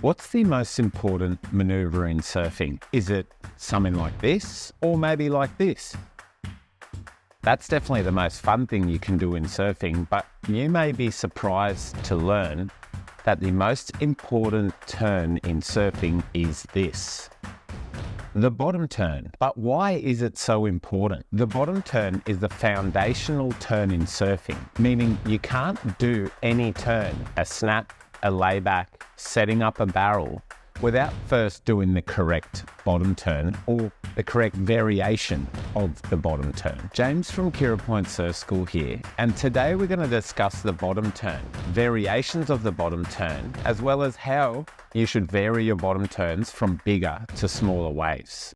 What's the most important maneuver in surfing? Is it something like this or maybe like this? That's definitely the most fun thing you can do in surfing, but you may be surprised to learn that the most important turn in surfing is this. The bottom turn. But why is it so important? The bottom turn is the foundational turn in surfing, meaning you can't do any turn, a snap, a layback, setting up a barrel, without first doing the correct bottom turn or the correct variation of the bottom turn. James from Kirra Point Surf School here, and today we're going to discuss the bottom turn, variations of the bottom turn, as well as how you should vary your bottom turns from bigger to smaller waves.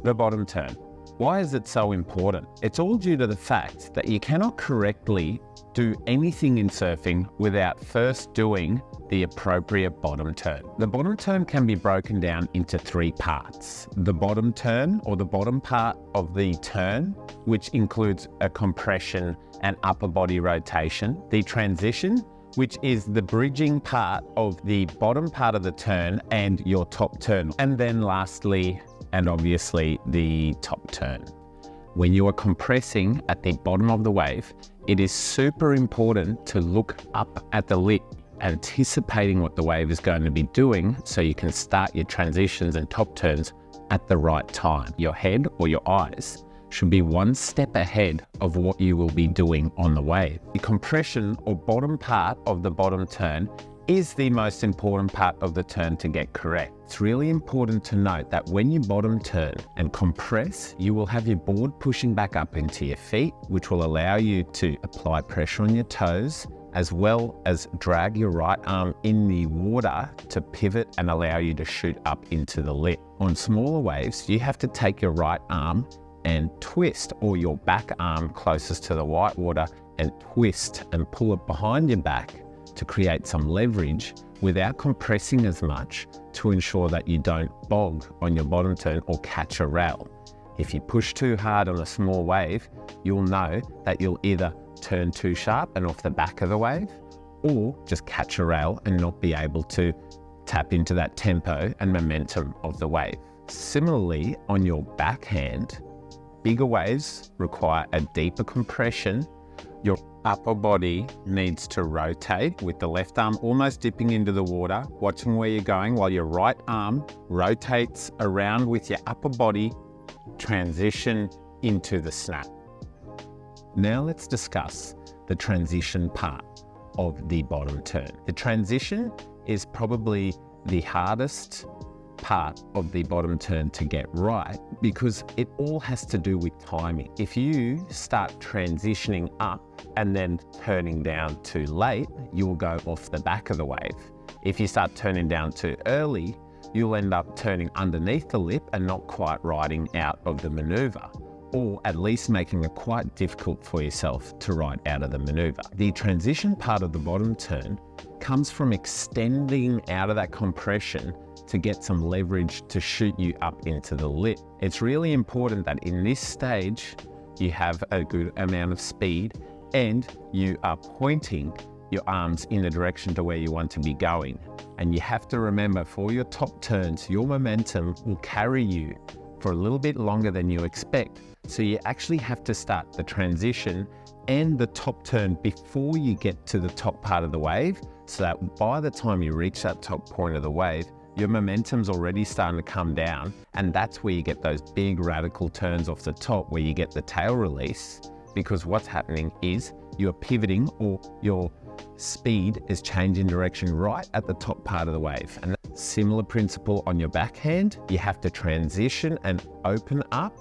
The bottom turn. Why is it so important? It's all due to the fact that you cannot correctly do anything in surfing without first doing the appropriate bottom turn. The bottom turn can be broken down into three parts. The bottom turn, or the bottom part of the turn, which includes a compression and upper body rotation. The transition, which is the bridging part of the bottom part of the turn and your top turn. And then lastly, and obviously, the top turn. When you are compressing at the bottom of the wave, it is super important to look up at the lip, anticipating what the wave is going to be doing so you can start your transitions and top turns at the right time. Your head or your eyes should be one step ahead of what you will be doing on the wave. The compression or bottom part of the bottom turn is the most important part of the turn to get correct. It's really important to note that when you bottom turn and compress, you will have your board pushing back up into your feet, which will allow you to apply pressure on your toes, as well as drag your right arm in the water to pivot and allow you to shoot up into the lip. On smaller waves, you have to take your right arm and twist, or your back arm closest to the white water, and twist and pull it behind your back to create some leverage without compressing as much, to ensure that you don't bog on your bottom turn or catch a rail. If you push too hard on a small wave, you'll know that you'll either turn too sharp and off the back of the wave, or just catch a rail and not be able to tap into that tempo and momentum of the wave. Similarly, on your backhand, bigger waves require a deeper compression. Your upper body needs to rotate with the left arm almost dipping into the water, watching where you're going, while your right arm rotates around with your upper body, transition into the snap. Now let's discuss the transition part of the bottom turn. The transition is probably the hardest part of the bottom turn to get right, because it all has to do with timing. If you start transitioning up and then turning down too late, you will go off the back of the wave. If you start turning down too early, you'll end up turning underneath the lip and not quite riding out of the maneuver, or at least making it quite difficult for yourself to ride out of the maneuver. The transition part of the bottom turn comes from extending out of that compression to get some leverage to shoot you up into the lip. It's really important that in this stage, you have a good amount of speed and you are pointing your arms in the direction to where you want to be going. And you have to remember, for your top turns, your momentum will carry you for a little bit longer than you expect. So you actually have to start the transition and the top turn before you get to the top part of the wave, so that by the time you reach that top point of the wave, your momentum's already starting to come down, and that's where you get those big radical turns off the top where you get the tail release, because what's happening is you're pivoting, or your speed is changing direction right at the top part of the wave. And similar principle on your backhand, you have to transition and open up,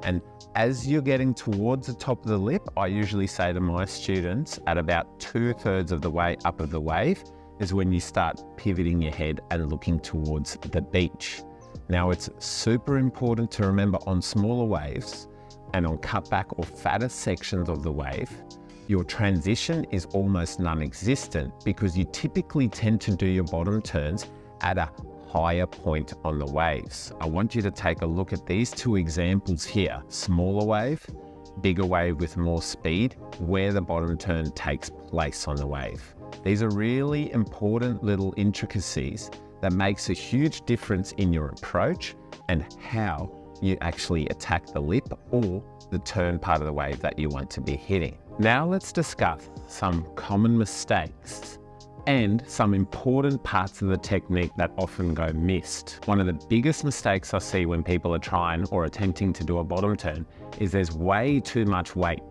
and as you're getting towards the top of the lip, I usually say to my students, at about 2/3 of the way up of the wave is when you start pivoting your head and looking towards the beach. Now, it's super important to remember on smaller waves and on cutback or fatter sections of the wave, your transition is almost non-existent, because you typically tend to do your bottom turns at a higher point on the waves. I want you to take a look at these two examples here. Smaller wave, bigger wave with more speed, where the bottom turn takes place on the wave. These are really important little intricacies that makes a huge difference in your approach and how you actually attack the lip or the turn part of the wave that you want to be hitting. Now let's discuss some common mistakes and some important parts of the technique that often go missed. One of the biggest mistakes I see when people are trying or attempting to do a bottom turn is there's way too much weight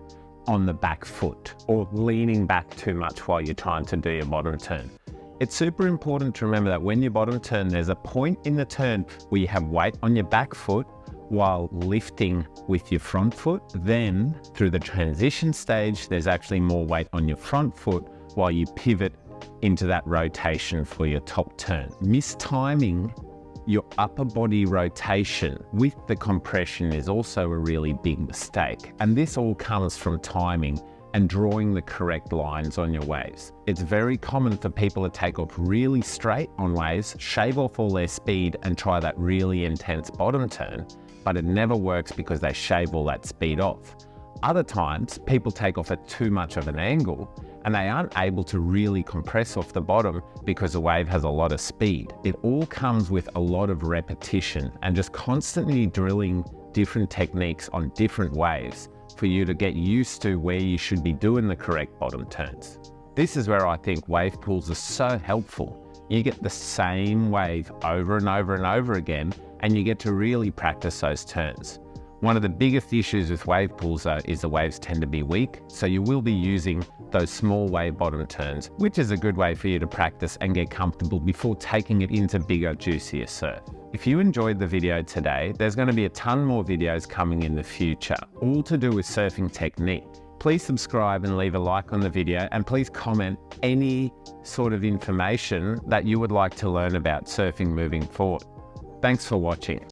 on the back foot or leaning back too much while you're trying to do your bottom turn. It's super important to remember that when you bottom turn, there's a point in the turn where you have weight on your back foot while lifting with your front foot. Then through the transition stage, there's actually more weight on your front foot while you pivot into that rotation for your top turn. Mistiming your upper body rotation with the compression is also a really big mistake. And this all comes from timing and drawing the correct lines on your waves. It's very common for people to take off really straight on waves, shave off all their speed and try that really intense bottom turn, but it never works because they shave all that speed off. Other times, people take off at too much of an angle and they aren't able to really compress off the bottom because the wave has a lot of speed. It all comes with a lot of repetition and just constantly drilling different techniques on different waves for you to get used to where you should be doing the correct bottom turns. This is where I think wave pools are so helpful. You get the same wave over and over and over again, and you get to really practice those turns. One of the biggest issues with wave pools though is the waves tend to be weak, so you will be using those small wave bottom turns, which is a good way for you to practice and get comfortable before taking it into bigger, juicier surf. If you enjoyed the video today, there's going to be a ton more videos coming in the future, all to do with surfing technique. Please subscribe and leave a like on the video, and please comment any sort of information that you would like to learn about surfing moving forward. Thanks for watching.